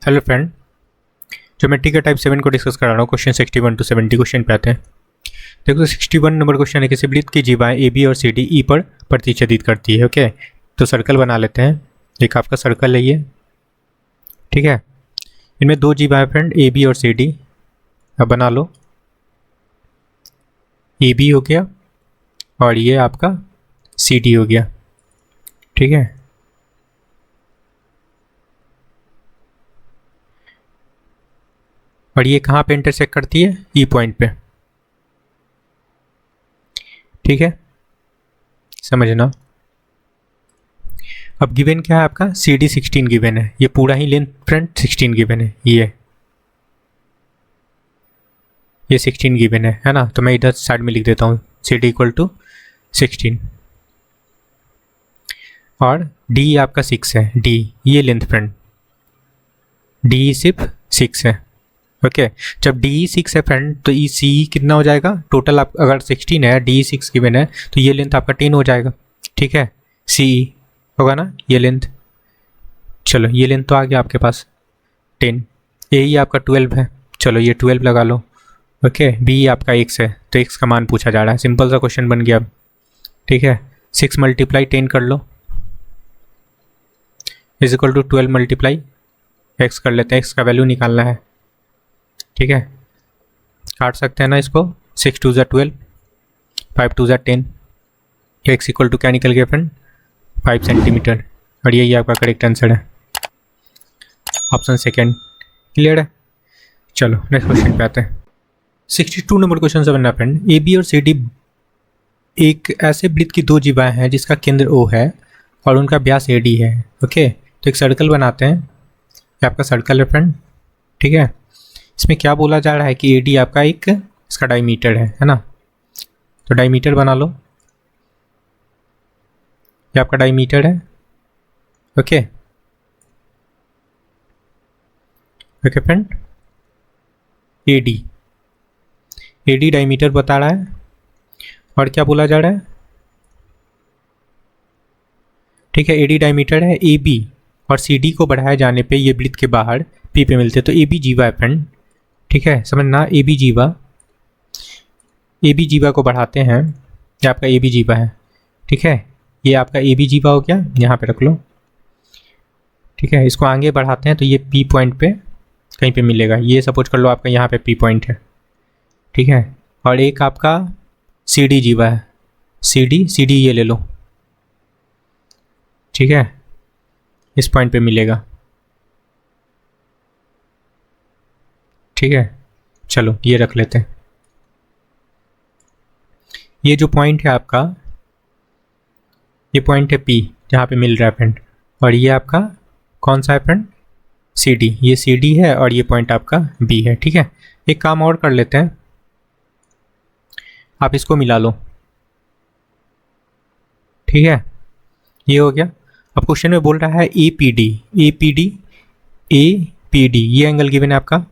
Hello friend, geometry का type 7 को discuss करा रहा हूँ। क्वेश्चन 61 टू 70 क्वेश्चन पे आते हैं। देखो 61 नंबर क्वेश्चन है, किसी वृत्त की जीवाएं ए बी और सी डी ई पर प्रतिच्छेदित करती है। ओके, तो सर्कल बना लेते हैं। एक आपका सर्कल है ये, ठीक है। इनमें दो जीवाएं फ्रेंड, ए बी और सी डी। अब बना लो, ए बी हो गया और ये आपका सी डी हो गया, ठीक है। और ये कहाँ पे इंटरसेक्ट करती है? ई पॉइंट पे, ठीक है, समझना। अब गिवन क्या है आपका? सी डी 16 गिवन है। ये पूरा ही लेंथ फ्रेंड 16 गिवन है। ये 16 गिवन है ना। तो मैं इधर साइड में लिख देता हूँ सी डी इक्वल टू 16 और डी आपका 6 है। डी ये लेंथ फ्रेंड, डी सिर्फ 6 है। ओके, जब डी 6 है फ्रेंड तो ई सी कितना हो जाएगा टोटल? आप अगर 16 है, डी 6 गिवन है, तो ये लेंथ आपका 10 हो जाएगा, ठीक है। सी होगा ना ये लेंथ। चलो ये लेंथ तो आ गया आपके पास 10। ए ही आपका 12 है, चलो ये 12 लगा लो। ओके, बी आपका x है तो x का मान पूछा जा रहा है। सिंपल सा क्वेश्चन बन गया अब, ठीक है। 6 मल्टीप्लाई 10 कर लो is equal to 12 multiply x कर लेते हैं। x का वैल्यू निकालना है, ठीक है। काट सकते हैं ना इसको। 6 2 12, 5 2 10। x इक्वल टू क्या निकल गया फ्रेंड? 5 सेंटीमीटर। और यही आपका करेक्ट आंसर है, ऑप्शन सेकेंड। क्लियर है? चलो नेक्स्ट क्वेश्चन पे आते हैं। 62 नंबर क्वेश्चन से बनना फ्रेंड, ए बी और सी डी एक ऐसे वृत्त की दो जीवाएं हैं जिसका केंद्र O है और उनका व्यास AD है। ओके, तो एक सर्कल बनाते हैं। ये आपका सर्कल है फ्रेंड, ठीक है। इसमें क्या बोला जा रहा है कि AD आपका एक इसका डायमीटर है ना। तो डायमीटर बना लो, ये आपका डायमीटर है। Okay okay friend, AD diameter बता रहा है। और क्या बोला जा रहा है? ठीक है, AD डायमीटर है। AB और CD को बढ़ाए जाने पे ये वृत्त के बाहर P पे मिलते हैं। तो AB जीवा है फ्रेंड, ठीक है, समझना। AB जीवा को बढ़ाते हैं। ये आपका AB जीवा है, ठीक है। ये आपका AB जीवा हो गया, यहाँ पे रख लो, ठीक है। इसको आगे बढ़ाते हैं तो ये P पॉइंट पे कहीं पे मिलेगा। ये सपोज कर लो आपका यहाँ पे P पॉइंट है, ठीक है। और एक आपका CD जीवा है, CD ये ले लो, ठीक है, इस पॉइंट पे मिलेगा, ठीक है। चलो ये रख लेते हैं। ये जो पॉइंट है आपका, ये पॉइंट है P जहाँ पे मिल रहा है फ्रेंड। और ये आपका कौन सा है फ्रेंड? CD। ये CD है और ये पॉइंट आपका B है, ठीक है। एक काम और कर लेते हैं, आप इसको मिला लो, ठीक है। ये हो गया। अब क्वेश्चन में बोल रहा है APD ये एंगल गिवन है आपका,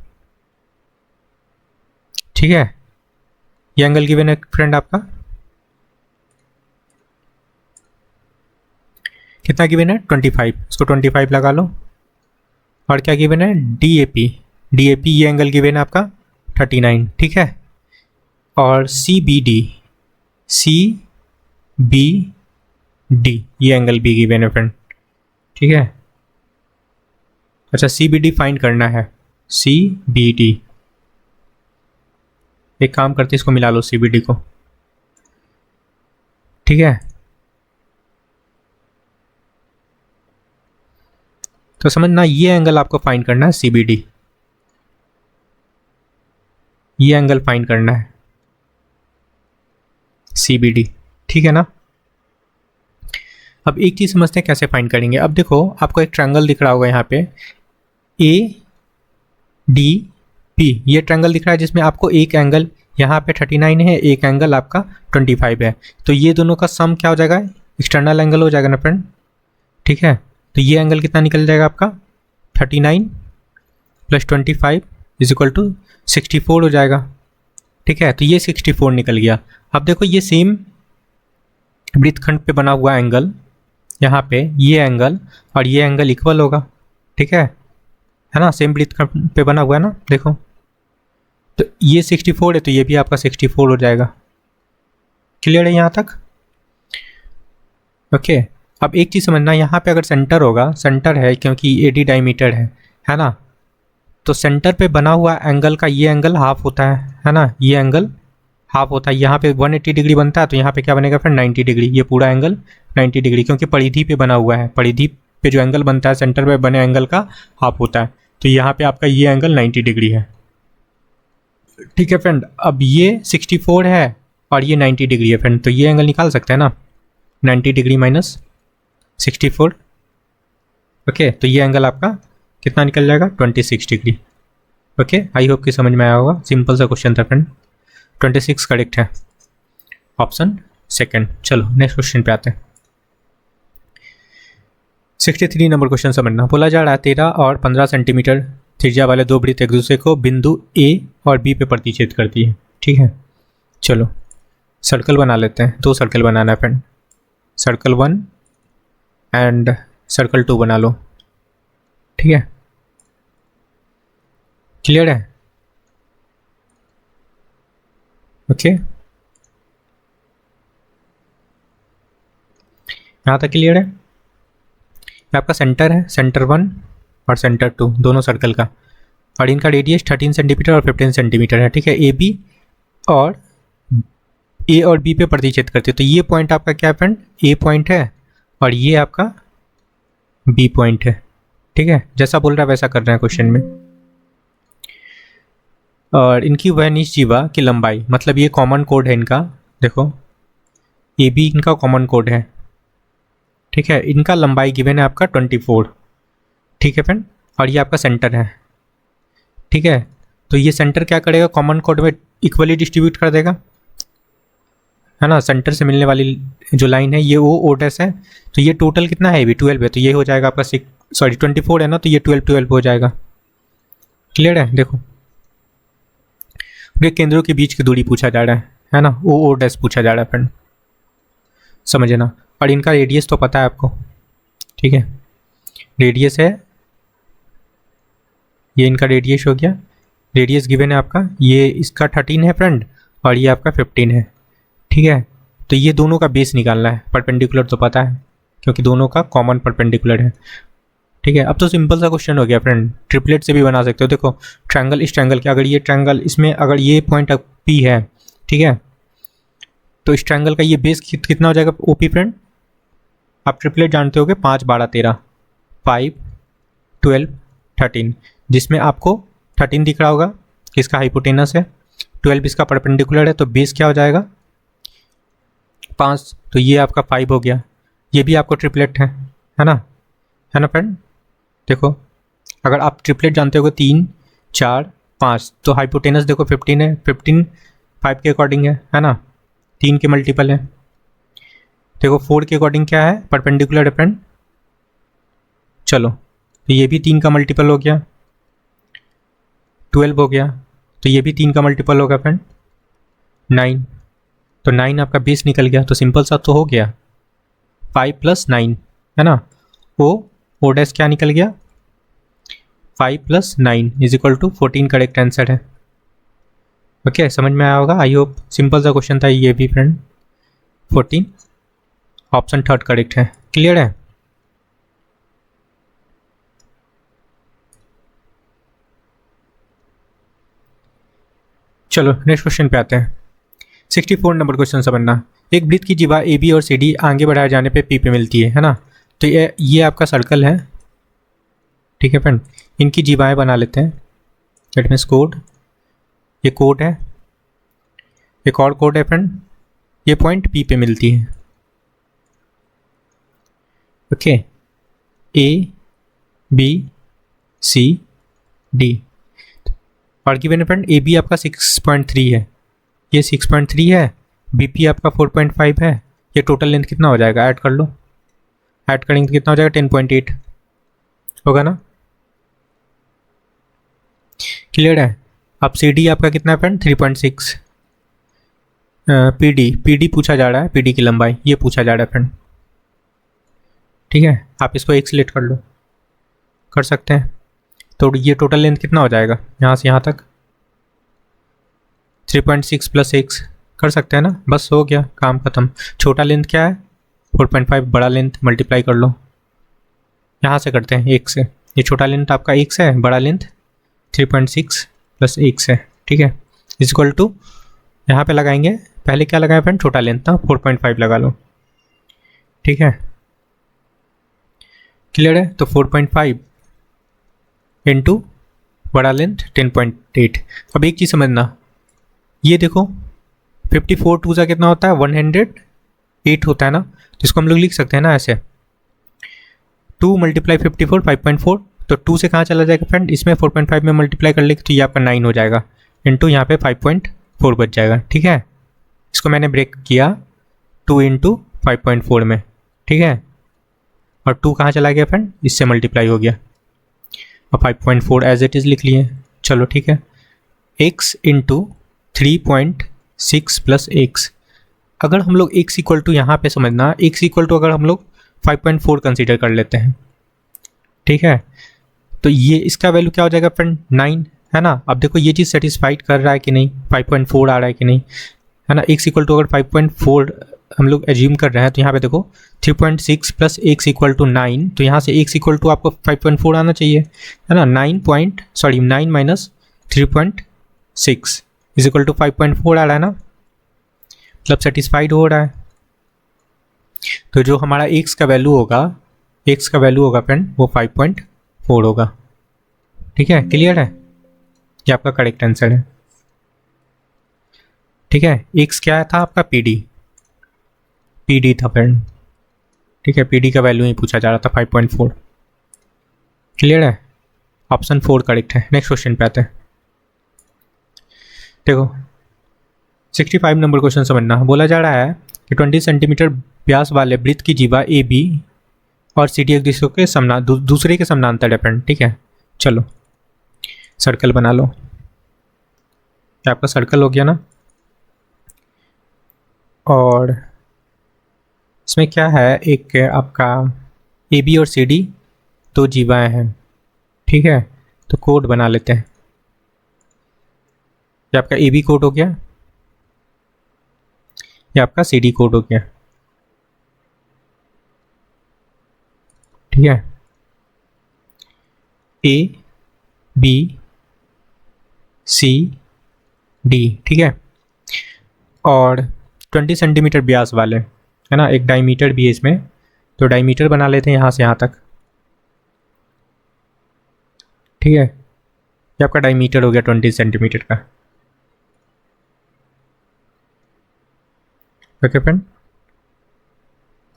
ठीक है। ये एंगल गिवन है फ्रेंड आपका, कितना गिवन है? 25। इसको 25 लगा लो। और क्या गिवन है? DAP ये एंगल गिवन है आपका 39, ठीक है। और CBD ये एंगल भी गिवन है फ्रेंड, ठीक है। अच्छा, CBD फाइंड करना है। CBD, एक काम करते इसको मिला लो CBD को, ठीक है। तो समझना, ये एंगल आपको फाइंड करना है CBD, ये एंगल फाइंड करना है CBD, ठीक है ना। अब एक चीज समझते हैं कैसे फाइंड करेंगे। अब देखो आपको एक ट्रायंगल दिख रहा होगा यहाँ पे ADP। ये ट्रायंगल दिख रहा है जिसमें आपको एक एंगल यहाँ पे 39 है, एक एंगल आपका 25 है। तो ये दोनों का सम क्या हो जाएगा? एक्सटर्नल एंगल हो जाएगा ना फ्रेंड, ठीक है। तो ये एंगल कितना निकल जाएगा आपका? 39 प्लस 25 इज इक्वल टू 64 हो जाएगा, ठीक है। तो ये 64 निकल गया। अब देखो ये सेम वृत्तखंड पे बना हुआ एंगल, यहाँ पे ये एंगल और ये एंगल इक्वल होगा, ठीक है है ना, सेम ब्रीथ पे बना हुआ है ना, देखो। तो ये 64 है तो ये भी आपका 64 हो जाएगा। क्लियर है यहाँ तक? ओके। अब एक चीज़ समझना, यहाँ पे अगर सेंटर होगा, सेंटर है क्योंकि एडी डायमीटर है ना, तो सेंटर पे बना हुआ एंगल का ये एंगल हाफ होता है ना, ये एंगल हाफ होता है। यहाँ पे 180 डिग्री बनता है तो यहाँ पे क्या बनेगा फिर 90 डिग्री, ये पूरा एंगल 90 डिग्री, क्योंकि परिधि पे बना हुआ है, परिधि पे जो एंगल बनता है सेंटर पे बने एंगल का हाफ होता है। तो यहाँ पे आपका ये एंगल 90 डिग्री है। ठीक है फ्रेंड, अब ये 64 है और ये 90 डिग्री है फ्रेंड, तो ये एंगल निकाल सकते हैं ना, 90 डिग्री माइनस 64। ओके, तो ये एंगल आपका कितना निकल जाएगा, 26 डिग्री। ओके, आई होप कि समझ में आया होगा, सिंपल सा क्वेश्चन था फ्रेंड। 26 करेक्ट है, ऑप्शन सेकंड। चलो नेक्स्ट क्वेश्चन पे आते हैं। 63 नंबर क्वेश्चन समझना। बोला जा रहा है 13 और 15 सेंटीमीटर त्रिज्या वाले दो वृत्त एक दूसरे को बिंदु ए और बी पे प्रतिच्छेद करती है। ठीक है, चलो सर्कल बना लेते हैं। दो सर्कल बनाना है फ्रेंड, सर्कल 1 एंड सर्कल 2 बना लो। ठीक है, क्लियर है? ओके, यहाँ तक क्लियर है? ये आपका सेंटर है, सेंटर 1 और सेंटर 2 दोनों सर्कल का, और इनका रेडियस 13 सेंटीमीटर और 15 सेंटीमीटर है। ठीक है, ए बी और ए और बी पे प्रतिच्छेद करते हैं। तो ये पॉइंट आपका क्या है फ्रेंड, ए पॉइंट है और ये आपका बी पॉइंट है। ठीक है, जैसा बोल रहा है वैसा कर रहे हैं क्वेश्चन में। और इनकी वहनिश जीवा की लंबाई, मतलब ये कॉमन कोड है इनका, देखो ए बी इनका कॉमन कोड है। ठीक है, इनका लंबाई गिवन है आपका 24। ठीक है फ्रेंड, और ये आपका सेंटर है। ठीक है, तो ये सेंटर क्या करेगा, कॉमन कोड में इक्वली डिस्ट्रीब्यूट कर देगा, है ना। सेंटर से मिलने वाली जो लाइन है ये ओ डैश है, तो ये टोटल कितना है, भी 12 है, तो ये हो जाएगा आपका 24 है ना, तो ये 12 हो जाएगा। क्लियर है? देखो ये केंद्रों के बीच की दूरी पूछा जा रहा है ना, ओ डैश पूछा जा रहा है फ्रेंड, समझना। और इनका रेडियस तो पता है आपको। ठीक है, रेडियस है, ये इनका रेडियस हो गया, रेडियस गिवन है आपका, ये इसका 13 है फ्रेंड और ये आपका 15 है। ठीक है, तो ये दोनों का बेस निकालना है, परपेंडिकुलर तो पता है क्योंकि दोनों का कॉमन परपेंडिकुलर है। ठीक है, अब तो सिंपल सा क्वेश्चन हो गया फ्रेंड, ट्रिपलेट से भी बना सकते हो। देखो ट्रायंगल, इस ट्रायंगल के, अगर ये ट्रायंगल इसमें अगर ये पॉइंट पी है, ठीक है, तो इस ट्रायंगल का ये बेस कितना हो जाएगा ओ पी फ्रेंड, आप ट्रिपलेट जानते होगे, 5 12 13, 5 12 13, जिसमें आपको 13 दिख रहा होगा कि इसका हाइपोटेनस है, 12 इसका परपेंडिकुलर है, तो बेस क्या हो जाएगा 5, तो ये आपका 5 हो गया। ये भी आपको ट्रिपलेट है ना, है ना फ्रेंड। देखो अगर आप ट्रिपलेट जानते हो 3 4 5, तो हाइपोटेनस देखो 15 है, 15 5 के अकॉर्डिंग है ना, 3 के मल्टीपल है। देखो 4 के अकॉर्डिंग क्या है, परपेंडिकुलर है फ्रेंड। चलो तो ये भी 3 का मल्टीपल हो गया, 12 हो गया, तो ये भी 3 का मल्टीपल होगा फ्रेंड, 9, तो 9 आपका बेस निकल गया। तो सिंपल सा तो हो गया, 5 + 9 है ना, ओ डैश क्या निकल गया, 5 + 9 = 14 करेक्ट आंसर है। ओके, समझ में आया होगा, आई होप। सिंपल सा क्वेश्चन था ये भी फ्रेंड, 14 ऑप्शन थर्ड करेक्ट है। क्लियर है? चलो नेक्स्ट क्वेश्चन पे आते हैं। 64 नंबर क्वेश्चन समझना। एक वृत्त की जीवा ए बी और सी डी आगे बढ़ाए जाने पे पी पे मिलती है ना, तो ये आपका सर्कल है। ठीक है फ्रेंड, इनकी जीवाएं बना लेते हैं, लेट मींस कोड, ये कोड है, एक और कोड है फ्रेंड, ये पॉइंट पी पे मिलती है। Okay, A B C D, और गिवन है फ्रेंड ए बी आपका 6.3 है, ये 6.3 है, बी पी आपका 4.5 है, ये टोटल लेंथ कितना हो जाएगा, ऐड कर लो, ऐड करेंगे तो कितना हो जाएगा, 10.8 होगा ना। क्लियर है? अब सी डी आपका कितना है फ्रेंड, 3.6, पी डी पूछा जा रहा है, पी डी की लंबाई ये पूछा जा रहा है फ्रेंड। ठीक है, आप इसको एक सिलेक्ट कर लो, कर सकते हैं। तो ये टोटल लेंथ कितना हो जाएगा यहाँ से यहाँ तक 3.6 प्लस एक्स कर सकते हैं ना, बस हो गया काम खत्म। छोटा लेंथ क्या है 4.5, बड़ा लेंथ मल्टीप्लाई कर लो, यहाँ से करते हैं एक से। ये छोटा लेंथ आपका एक से है, बड़ा लेंथ 3.6 प्लस एक से, ठीक है, इज इक्वल टू यहाँ पे लगाएंगे, पहले क्या लगाए फ्रेंड, छोटा लेंथ था 4.5 लगा लो, ठीक है, क्लियर है। तो 4.5 इंटू बड़ा लेंथ 10.8। अब एक चीज़ समझना, ये देखो 54 टू सा कितना होता है 108 होता है ना, तो इसको हम लोग लिख सकते हैं ना ऐसे 2 मल्टीप्लाई 54 5.4, तो 2 से कहाँ चला जाएगा फ्रेंड, इसमें 4.5 में मल्टीप्लाई कर लेंगे तो ये आपका 9 हो जाएगा, इंटू यहाँ पे 5.4 बच जाएगा, ठीक है। इसको मैंने ब्रेक किया 2 इंटू 5.4 में, ठीक है, और 2 कहाँ चला गया फ्रेंड, इससे मल्टीप्लाई हो गया, और 5.4 एज इट इज़ लिख लिए, चलो ठीक है। x इंटू 3.6 प्लस एक्स, अगर हम लोग x इक्वल टू यहाँ पे समझना, x इक्वल टू अगर हम लोग 5.4 कंसीडर कर लेते हैं, ठीक है, तो ये इसका वैल्यू क्या हो जाएगा फ्रेंड 9, है ना। अब देखो ये चीज़ सेटिस्फाइड कर रहा है कि नहीं, 5.4 आ रहा है कि नहीं, है ना। x इक्वल टू अगर 5.4 हम लोग एज्यूम कर रहे हैं तो यहाँ पे देखो 3.6 प्लस एक्स इक्वल टू 9, तो यहाँ से x इक्वल टू आपको 5.4 आना चाहिए, है ना। 9 माइनस 3.6 इज इक्वल टू 5.4 आ रहा है ना, मतलब सेटिस्फाइड हो रहा है। तो जो हमारा x का वैल्यू होगा फ्रेंड वो 5.4 होगा, ठीक है, क्लियर है, ये आपका करेक्ट आंसर है, ठीक है। x क्या था आपका PD था फ्रेंड, ठीक है, PD का वैल्यू ही पूछा जा रहा था 5.4, क्लियर है, ऑप्शन 4 करेक्ट है। नेक्स्ट क्वेश्चन पे आते हैं, देखो 65 नंबर क्वेश्चन समझना। बोला जा रहा है कि 20 सेंटीमीटर व्यास वाले वृत्त की जीवा AB और CD एक दूसरे के समानांतर है फ्रेंड, ठीक है। चलो सर्कल बना लो, क्या आपका सर्कल हो गया ना, और इसमें क्या है, एक आपका AB और CD दो जीवाएं हैं, ठीक है, तो कोड बना लेते हैं। ये आपका AB कोड हो गया, ये आपका CD कोड हो गया, ठीक है, ABCD, ठीक है, और 20 सेंटीमीटर व्यास वाले, है ना, एक डायमीटर भी है इसमें, तो डायमीटर बना लेते हैं यहाँ से यहाँ तक, ठीक है, ये आपका डायमीटर हो गया 20 सेंटीमीटर का, ओके फ्रेंड।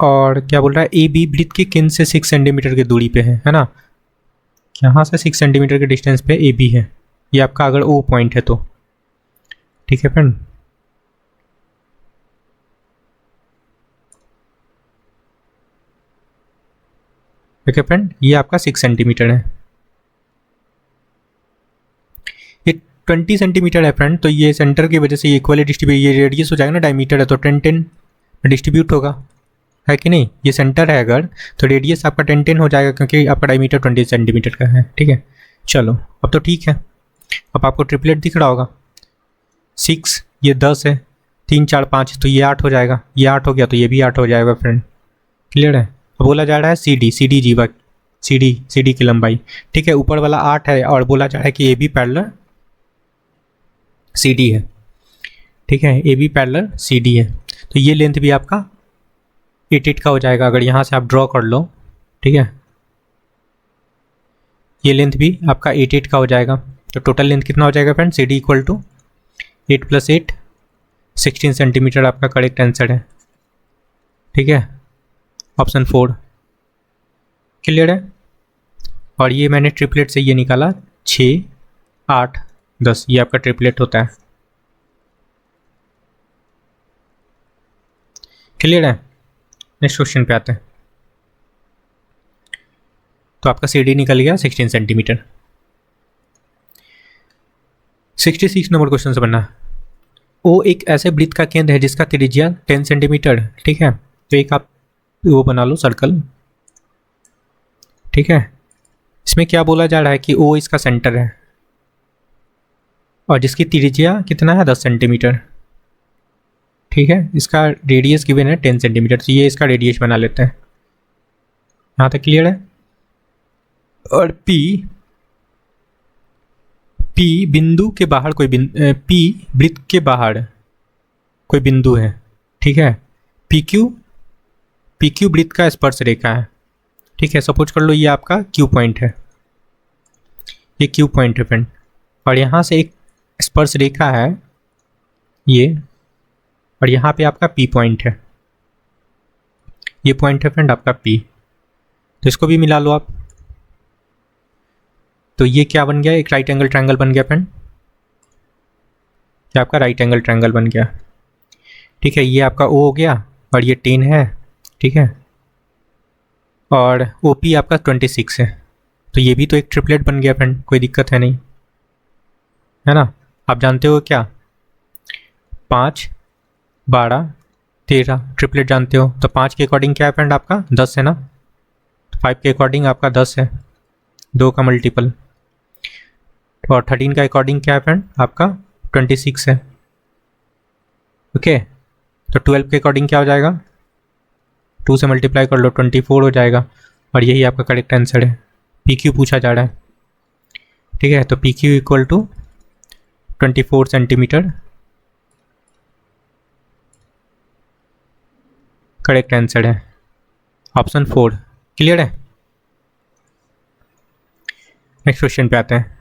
और क्या बोल रहा है, AB वृत्त के केंद्र से 6 सेंटीमीटर की दूरी पे है ना, यहाँ से 6 सेंटीमीटर के डिस्टेंस पे AB है, ये आपका अगर O पॉइंट है तो, ठीक है फ्रेंड। ओके फ्रेंड, ये आपका 6 सेंटीमीटर है, ये 20 सेंटीमीटर है फ्रेंड, तो ये सेंटर की वजह से ये इक्वली डिस्ट्रीब्यूट, ये रेडियस हो जाएगा ना, डायमीटर है तो 10-10 डिस्ट्रीब्यूट होगा, है कि नहीं। ये सेंटर है अगर, तो रेडियस आपका 10-10 हो जाएगा, क्योंकि आपका डायमीटर 20 सेंटीमीटर का है, ठीक है। चलो अब तो ठीक है, अब आपको ट्रिपलेट दिख रहा होगा, 6 ये 10 है, 3 4 5, तो ये 8 हो जाएगा, ये 8 हो गया तो ये भी 8 हो जाएगा फ्रेंड, क्लियर है। अब बोला जा रहा है CD जीवा, CD की लंबाई, ठीक है, ऊपर वाला 8 है, और बोला जा रहा है कि AB पैरेलल CD है, ठीक है, AB पैरेलल CD है, तो ये लेंथ भी आपका 8 का हो जाएगा, अगर यहाँ से आप ड्रॉ कर लो, ठीक है, ये लेंथ भी आपका 8 का हो जाएगा, तो टोटल लेंथ कितना हो जाएगा friend, CD equal to 8 + 8 16 centimetre आपका करेक्ट आंसर है, ठीक है, ऑप्शन 4 क्लियर है। और ये मैंने ट्रिपलेट से ये निकाला 6 8 10, ये आपका ट्रिपलेट होता है, क्लियर है। नेक्स्ट क्वेश्चन पे आते हैं, तो आपका CD निकल गया 16 सेंटीमीटर। 66 नंबर क्वेश्चन से बनना, O एक ऐसे वृत्त का केंद्र है जिसका त्रिज्या 10 सेंटीमीटर, ठीक है, तो एक आप वो बना लो सर्कल, ठीक है, इसमें क्या बोला जा रहा है कि ओ इसका सेंटर है और जिसकी त्रिज्या कितना है 10 सेंटीमीटर, ठीक है। इसका रेडियस गिवन है 10 सेंटीमीटर, तो ये इसका रेडियस बना लेते हैं। यहाँ तक क्लियर है। और P बिंदु के बाहर कोई P वृत्त के बाहर कोई बिंदु है, ठीक है। PQ वृत्त का स्पर्श रेखा है, ठीक है। सपोज कर लो ये आपका Q पॉइंट है, ये Q पॉइंट है फ्रेंड, और यहाँ से एक स्पर्श रेखा है ये, और यहाँ पे आपका P पॉइंट है, ये पॉइंट है फ्रेंड आपका P। तो इसको भी मिला लो आप, तो ये क्या बन गया, एक राइट एंगल ट्रायंगल बन गया फ्रेंड, ये आपका राइट एंगल ट्रायंगल बन गया, ठीक है। ये आपका O हो गया और ये 10 है, ठीक है। और OP आपका 26 है, तो ये भी तो एक ट्रिपलेट बन गया फ्रेंड, कोई दिक्कत है नहीं, है ना। आप जानते हो क्या, 5, 12, 13 ट्रिपलेट जानते हो। तो 5 के अकॉर्डिंग क्या है फ्रेंड आपका 10 है ना, तो 5 के अकॉर्डिंग आपका 10 है, 2 का मल्टीपल। और 13 का अकॉर्डिंग क्या है फ्रेंड आपका 26 है, ओके। तो 12 के अकॉर्डिंग क्या हो जाएगा, 2 से मल्टीप्लाई कर लो 24 हो जाएगा, और यही आपका करेक्ट आंसर है। PQ पूछा जा रहा है, ठीक है। तो PQ equal to 24 centimetre correct answer है, ऑप्शन 4। क्लियर है। नेक्स्ट क्वेश्चन पे आते हैं।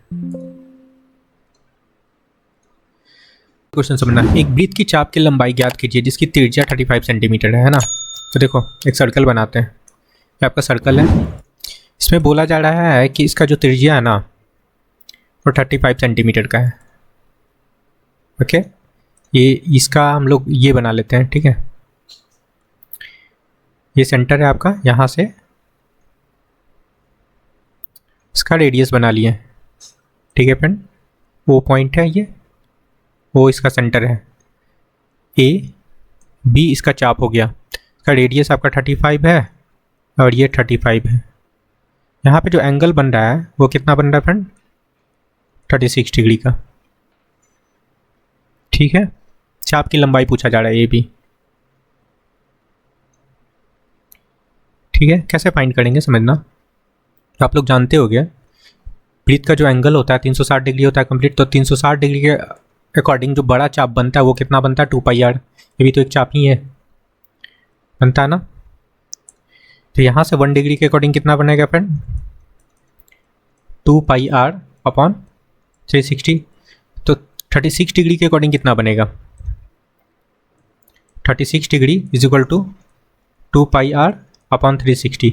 क्वेश्चन समझना, एक वृत्त की चाप की लंबाई ज्ञात कीजिए जिसकी त्रिज्या 35 सेंटीमीटर है ना। तो देखो एक सर्कल बनाते हैं, ये आपका सर्कल है, इसमें बोला जा रहा है कि इसका जो त्रिज्या है ना वो 35 सेंटीमीटर का है, ओके। ये इसका हम लोग ये बना लेते हैं, ठीक है। ये सेंटर है आपका, यहाँ से इसका रेडियस बना लिए, ठीक है फ्रेंड। O पॉइंट है ये, O इसका सेंटर है, B इसका चाप हो गया, इसका रेडियस आपका 35 है और ये 35 है। यहाँ पे जो एंगल बन रहा है वो कितना बन रहा है फ्रेंड 36 डिग्री का, ठीक है। चाप की लंबाई पूछा जा रहा है AB, ठीक है। कैसे फाइंड करेंगे समझना, तो आप लोग जानते हो गया वृत्त का जो एंगल होता है 360 डिग्री होता है कंप्लीट, तो 360 डिग्री के अकॉर्डिंग जो बड़ा चाप बनता है वो कितना बनता है 2πr, ये भी तो एक चाप ही है, बनता है ना। तो यहाँ से 1 डिग्री के अकॉर्डिंग कितना बनेगा फ्रेंड 2πr अपॉन 360, तो 36 डिग्री के अकॉर्डिंग कितना बनेगा 36 degree is equal to 2πr upon 360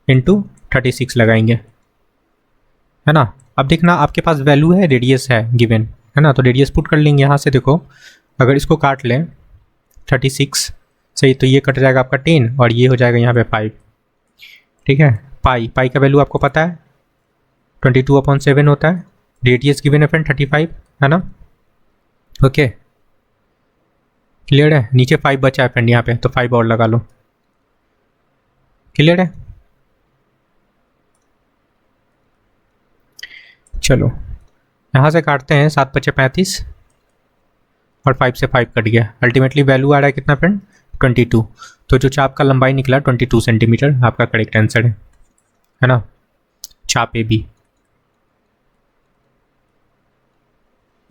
into 36 लगाएंगे, है ना। अब देखना आपके पास वैल्यू है, रेडियस है गिवन, है ना, तो रेडियस पुट कर लेंगे यहाँ से। देखो अगर इसको काट लें 36 सही, तो ये कट जाएगा आपका 10 और ये हो जाएगा यहाँ पे 5, ठीक है। पाई का वैल्यू आपको पता है 22/7 होता है, रेडियस गिवन है फ्रेंड 35, है ना, ओके। क्लियर है। नीचे 5 बचा है फ्रेंड यहाँ पे, तो 5 और लगा लो, क्लियर है। चलो यहाँ से काटते हैं, 7 बचे 35 और 5 से 5 कट गया, अल्टीमेटली वैल्यू आ रहा है कितना फ्रेंड 22। तो जो चाप का लंबाई निकला 22 सेंटीमीटर आपका करेक्ट आंसर है ना। चाप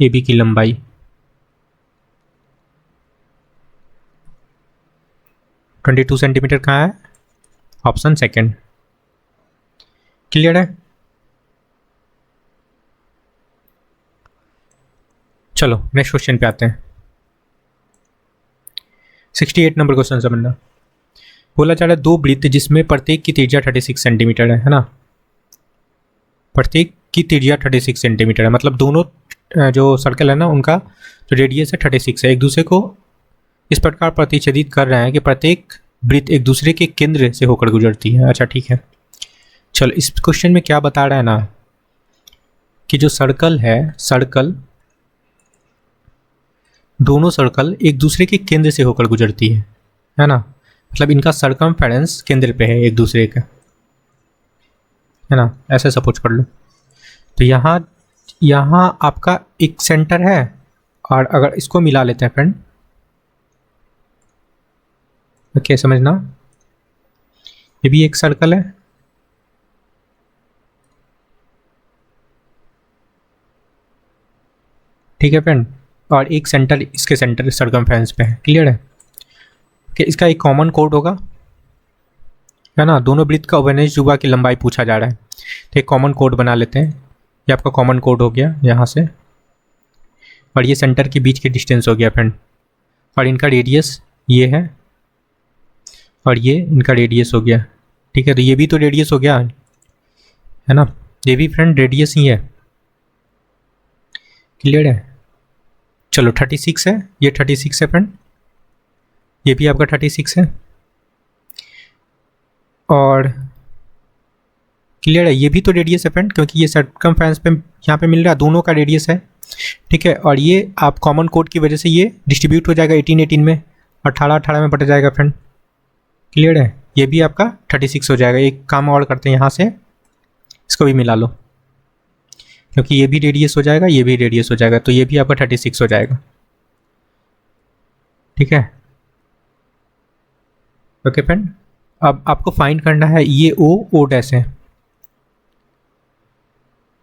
AB की लंबाई 22 सेंटीमीटर कहाँ है, ऑप्शन सेकंड। क्लियर है। चलो नेक्स्ट क्वेश्चन पे आते हैं। 68 नंबर क्वेश्चन समझना, बोला जा रहा है दो वृत्त जिसमें प्रत्येक की त्रिज्या 36 सेंटीमीटर है ना। प्रत्येक की त्रिज्या 36 सेंटीमीटर है, मतलब दोनों जो सर्कल है ना उनका जो रेडियस है 36 है, एक दूसरे को इस प्रकार प्रतिच्छेदित कर रहे हैं कि प्रत्येक वृत्त एक दूसरे के केंद्र से होकर गुजरती है। अच्छा ठीक है, चलो इस क्वेश्चन में क्या बता रहा है ना कि जो सर्कल है, सर्कल दोनों सर्कल एक दूसरे के केंद्र से होकर गुजरती है ना, मतलब इनका सरकमफेरेंस केंद्र पे है एक दूसरे का। है ना, ऐसे सपोज कर लो। तो यहाँ यहाँ आपका एक सेंटर है, और अगर इसको मिला लेते हैं फ्रेंड, ओके समझना, ये भी एक सर्कल है, ठीक है फ्रेंड, और एक सेंटर इसके सेंटर सर्कमफेरेंस पे है, क्लियर है कि इसका एक कॉमन कोड होगा, है ना। दोनों वृत्त का ओवेनजुबा की लंबाई पूछा जा रहा है, तो एक कॉमन कोड बना लेते हैं। ये आपका कॉमन कोड हो गया यहाँ से, और ये सेंटर के बीच की डिस्टेंस हो गया फ्रेंड, और इनका रेडियस ये है, और ये इनका रेडियस हो गया, ठीक है। तो ये भी तो रेडियस हो गया, है ना, ये भी फ्रेंड रेडियस ही है, क्लियर है। चलो 36 है, ये 36 है फ्रेंड, ये भी आपका 36 है, और क्लियर है, ये भी तो रेडियस है फ्रेंड, क्योंकि ये सर्कमफेरेंस पे यहाँ पे मिल रहा है, दोनों का रेडियस है, ठीक है। और ये आप कॉमन कोड की वजह से ये डिस्ट्रीब्यूट हो जाएगा 18 में, 18 में बट जाएगा फ्रेंड, क्लियर है। ये भी आपका 36 हो जाएगा। एक काम और करते हैं, यहाँ से इसको भी मिला लो, क्योंकि ये भी रेडियस हो जाएगा, ये भी रेडियस हो जाएगा, तो ये भी आपका 36 हो जाएगा, ठीक है। ओके फ्रेंड, अब आपको फाइंड करना है, ये ओ डैश है,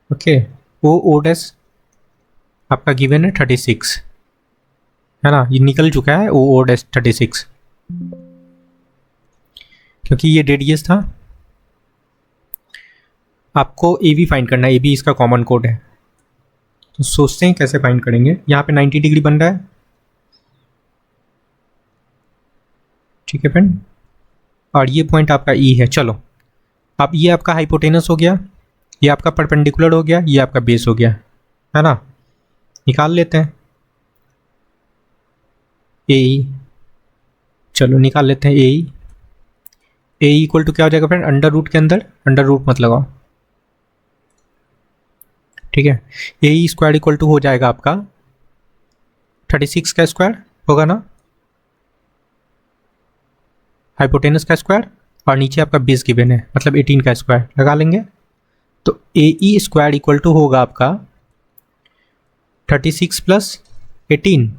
ओके, ओ डैश आपका गिवन है 36, है ना, ये निकल चुका है ओ डैश 36, क्योंकि ये रेडियस था। आपको ए बी फाइंड करना है, ए बी इसका कॉमन कोड है, तो सोचते हैं कैसे फाइंड करेंगे। यहाँ पे 90 डिग्री बन रहा है, ठीक है फ्रेंड, और ये पॉइंट आपका ई है। चलो अब ये आपका हाइपोटेनस हो गया, ये आपका परपेंडिकुलर हो गया, ये आपका बेस हो गया, है ना, निकाल लेते हैं ए ई, चलो निकाल लेते हैं ए ई इक्वल टू क्या हो जाएगा फ्रेंड, अंडर रूट के अंदर अंडर रूट मत लगाओ, ठीक है। ए ई स्क्वायर इक्वल टू हो जाएगा आपका 36 का स्क्वायर होगा ना, हाइपोटेनस का स्क्वायर, और नीचे आपका बेस गिवन है, मतलब 18 का स्क्वायर लगा लेंगे। तो ए ई स्क्वायर इक्वल टू होगा आपका 36 प्लस 18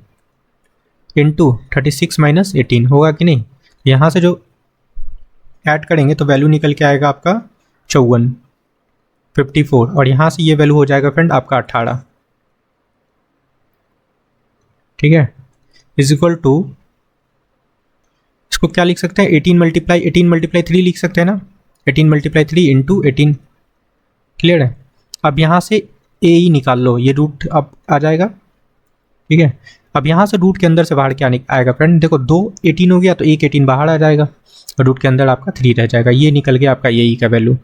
इंटू 36 माइनस 18 होगा कि नहीं। यहाँ से जो ऐड करेंगे तो वैल्यू निकल के आएगा आपका 54, और यहाँ से ये वैल्यू हो जाएगा फ्रेंड आपका 18, ठीक है, इज इक्वल टू, इसको क्या लिख सकते हैं, 18 मल्टीप्लाई 3 लिख सकते हैं ना, 18 मल्टीप्लाई 3 इंटू 18, क्लियर है। अब यहाँ से ए ई निकाल लो, ये रूट अब आ जाएगा, ठीक है। अब यहाँ से रूट के अंदर से बाहर क्या आएगा फ्रेंड, देखो 2 18 हो गया, तो एक 18 बाहर आ जाएगा, और रूट के अंदर आपका 3 रह जाएगा, ये निकल गया आपका ए ई का वैल्यू,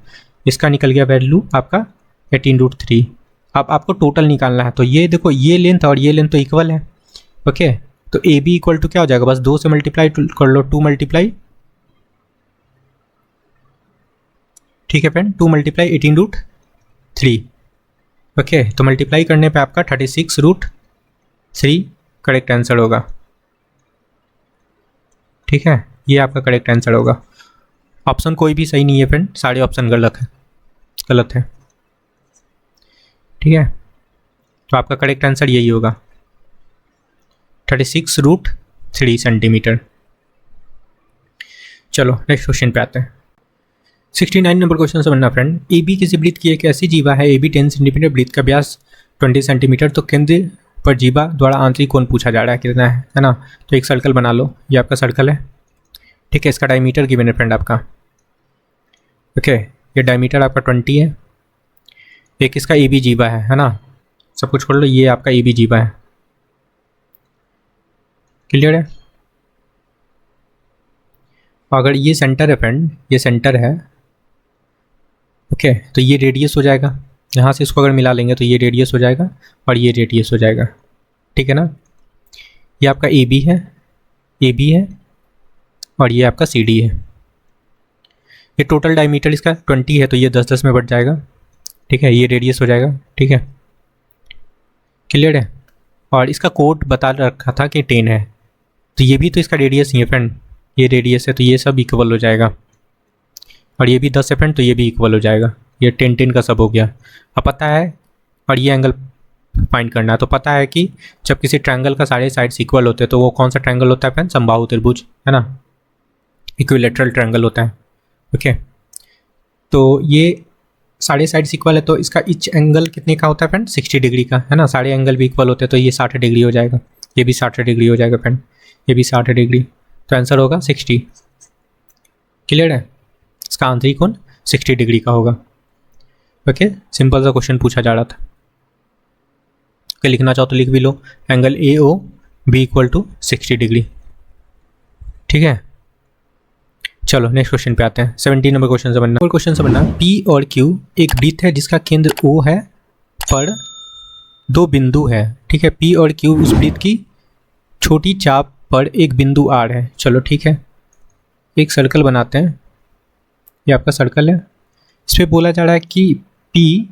इसका निकल गया वैल्यू आपका 18√3। अब आपको टोटल निकालना है, तो ये देखो ये लेंथ और ये लेंथ तो इक्वल है, ओके। तो ए बी इक्वल टू क्या हो जाएगा, बस 2 से मल्टीप्लाई कर लो, 2 मल्टीप्लाई, ठीक है फ्रेंड, 2 मल्टीप्लाई 18√3, ओके। तो मल्टीप्लाई करने पे आपका 36√3 करेक्ट आंसर होगा, ठीक है, ये आपका करेक्ट आंसर होगा। ऑप्शन कोई भी सही नहीं है फ्रेंड, सारे ऑप्शन गलत है, ठीक है। तो आपका करेक्ट आंसर यही होगा 36√3 सेंटीमीटर। चलो नेक्स्ट क्वेश्चन पे आते हैं। 69 नंबर क्वेश्चन समझना फ्रेंड, ए बी किसी वृत्त की एक ऐसी जीवा है, ए बी 10 सेंटीमीटर, वृत्त का व्यास 20 सेंटीमीटर, तो केंद्र पर जीवा द्वारा आंतरिक कोण पूछा जा रहा है कितना है ना। तो एक सर्कल बना लो, ये आपका सर्कल है, ठीक है, इसका डायमीटर गिवन है फ्रेंड आपका, ओके, ये डायमीटर आपका 20 है। एक इसका ए बी जीवा है ना, सब कुछ कर लो, ये आपका ए बी जीवा है, क्लियर है। अगर ये सेंटर है फ्रेंड, ये सेंटर है, ओके, तो ये रेडियस हो जाएगा, यहाँ से इसको अगर मिला लेंगे तो ये रेडियस हो जाएगा, और ये रेडियस हो जाएगा, ठीक है ना। ये आपका ए बी है, और ये आपका सी डी है। ये टोटल डायमीटर इसका 20 है, तो ये 10-10 में बढ़ जाएगा, ठीक है, ये रेडियस हो जाएगा, ठीक है, क्लियर है। और इसका कोड बता रखा था कि 10 है, तो ये भी तो इसका रेडियस ही है फ्रेंड, ये रेडियस है, तो ये सब इक्वल हो जाएगा, और ये भी 10 है फ्रेंड, तो ये भी इक्वल हो जाएगा, ये 10 का सब हो गया। अब पता है, और ये एंगल फाइंड करना है। तो पता है कि जब किसी ट्रायंगल का सारे साइड्स इक्वल होते हैं तो वो कौन सा ट्रायंगल होता है फ्रेंड? समबाहु त्रिभुज, है ना, इक्विलेटरल ट्रायंगल होता है। ओके, तो ये सारे साइड्स इक्वल है तो इसका ईच एंगल कितने का होता है फ्रेंड? 60 डिग्री का, है ना। सारे एंगल भी इक्वल होते हैं तो ये 60 डिग्री हो जाएगा, ये भी 60 डिग्री हो जाएगा फ्रेंड, ये भी 60 डिग्री। तो आंसर होगा 60। क्लियर है? इसका आंसर ही कौन? 60 डिग्री का होगा। ओके, सिंपल सा क्वेश्चन पूछा जा रहा था। ओके, लिखना चाहो तो लिख भी लो, angle A O B equal to 60 degree. ठीक है, चलो नेक्स्ट क्वेश्चन पे आते हैं। 17 नंबर क्वेश्चन से बनना, क्वेश्चन से बनना, पी और क्यू एक वृत्त है जिसका केंद्र ओ है पर 2 बिंदु है। ठीक है, पी और क्यू उस वृत्त की छोटी चाप पर एक बिंदु आर है। चलो ठीक है, एक सर्कल बनाते हैं, ये आपका सर्कल है। इस पर बोला जा रहा है कि पी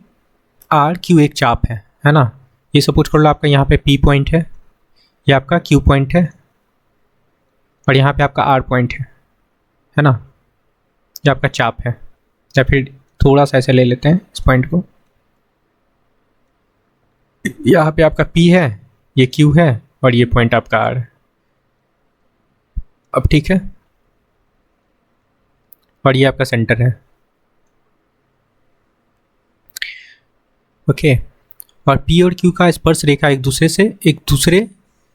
आर क्यू एक चाप है ना। ये सपोज कर लो आपका यहाँ पे पी पॉइंट है, ये आपका क्यू पॉइंट है, और यहाँ पे आपका आर पॉइंट है ना, ये आपका चाप है। या फिर थोड़ा सा ऐसे ले लेते हैं इस पॉइंट को, यहाँ पे आपका पी है, ये क्यू है, और ये पॉइंट आपका आर है। अब ठीक है, और ये आपका सेंटर है। ओके, और पी और क्यू का स्पर्श रेखा एक दूसरे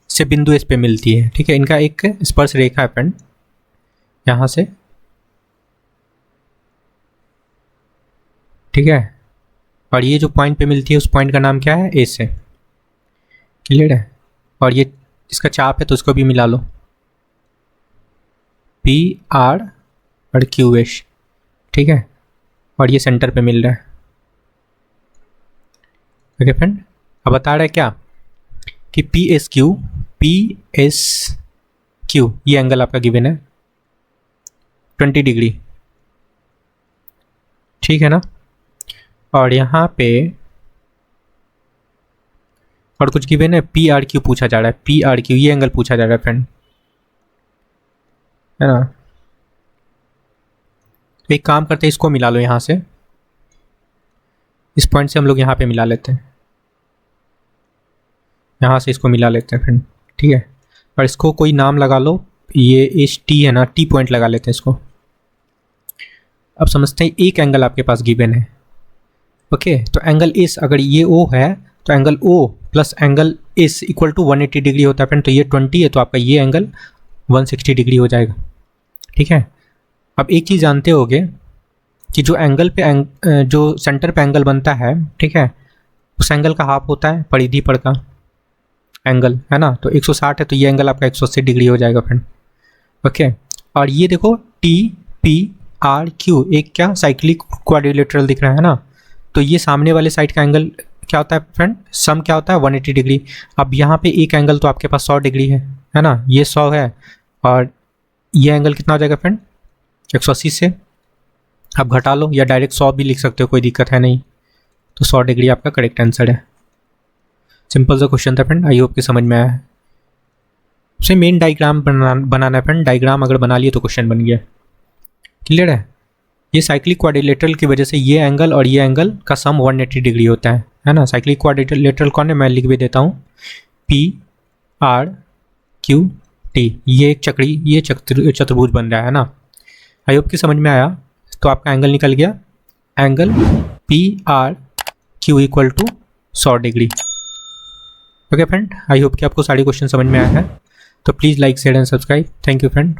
से बिंदु एस पे मिलती है। ठीक है, इनका एक स्पर्श रेखा है फ्रेंड, यहाँ से, ठीक है, और ये जो पॉइंट पे मिलती है उस पॉइंट का नाम क्या है? ए से। क्लियर है? और ये इसका चाप है तो इसको भी मिला लो, पी आर और क्यू एस। ठीक है, और ये सेंटर पे मिल रहा है। ओके फ्रेंड, अब बता रहा है क्या कि पी एस क्यू ये एंगल आपका गिवन है 20 डिग्री। ठीक है ना, और यहाँ पे और कुछ गिवन है, पी आर क्यू पूछा जा रहा है, पी आर क्यू ये एंगल पूछा जा रहा है फ्रेंड, है ना। तो एक काम करते हैं, इसको मिला लो यहाँ से, इस पॉइंट से हम लोग यहाँ पे मिला लेते हैं, यहाँ से इसको मिला लेते हैं फ्रेंड। ठीक है, और इसको कोई नाम लगा लो, ये एच टी है ना, टी पॉइंट लगा लेते हैं इसको। अब समझते हैं, एक एंगल आपके पास गिवन है। ओके, तो एंगल एस, अगर ये ओ है तो angle O plus angle S equal to 180 degree होता है फ्रेंड। तो ये 20 है तो आपका ये एंगल 160 डिग्री हो जाएगा। ठीक है, अब एक चीज़ जानते होगे कि जो एंगल पे जो सेंटर पे एंगल बनता है, ठीक है, उस एंगल का हाफ होता है परिधि पर का एंगल, है ना। तो 160 है तो ये एंगल आपका 180 डिग्री हो जाएगा फ्रेंड। ओके, और ये देखो टी पी आर क्यू एक क्या साइक्लिक क्वाड्रिलेटरल दिख रहा है ना। तो ये सामने वाले साइड का एंगल क्या होता है फ्रेंड? सम क्या होता है? 180 डिग्री। अब यहाँ पे एक एंगल तो आपके पास 100 डिग्री है ना, ये 100 है, और ये एंगल कितना हो जाएगा फ्रेंड? 180 से आप घटा लो, या डायरेक्ट 100 भी लिख सकते हो, कोई दिक्कत है नहीं। तो 100 डिग्री आपका करेक्ट आंसर है। सिंपल सा क्वेश्चन था फ्रेंड, आई होप कि समझ में आया है। उसे मेन डायग्राम बनाना है फ्रेंड, डायग्राम अगर बना लिए तो क्वेश्चन बन गया। क्लियर है? ये साइक्लिक क्वाड्रिलेटरल की वजह से ये एंगल और ये एंगल का सम 180 डिग्री होता है ना। साइक्लिक क्वाड्रिलेटरल कौन है? मैं लिख भी देता हूँ, पी आर क्यू टी, ये एक चतुर्भुज बन रहा है ना। आई होप कि समझ में आया। तो आपका एंगल निकल गया, angle P R Q equal to 100 degree. Okay friend, I hope कि आपको सारे क्वेश्चन समझ में आया है। तो please like share and subscribe. Thank you friend.